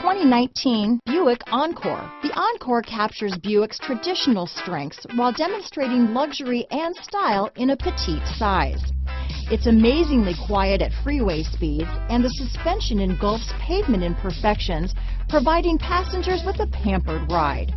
2019 Buick Encore. The Encore captures Buick's traditional strengths while demonstrating luxury and style in a petite size. It's amazingly quiet at freeway speeds, and the suspension engulfs pavement imperfections, providing passengers with a pampered ride.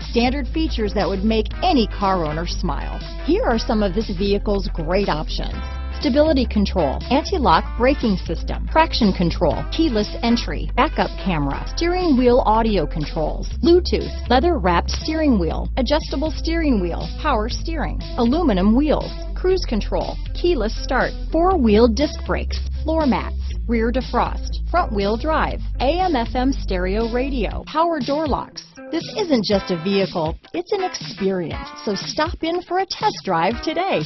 Standard features that would make any car owner smile. Here are some of this vehicle's great options: stability control, anti-lock braking system, traction control, keyless entry, backup camera, steering wheel audio controls, Bluetooth, leather-wrapped steering wheel, adjustable steering wheel, power steering, aluminum wheels, cruise control, keyless start, four-wheel disc brakes, floor mats, rear defrost, front-wheel drive, AM/FM stereo radio, power door locks. This isn't just a vehicle, it's an experience, so stop in for a test drive today.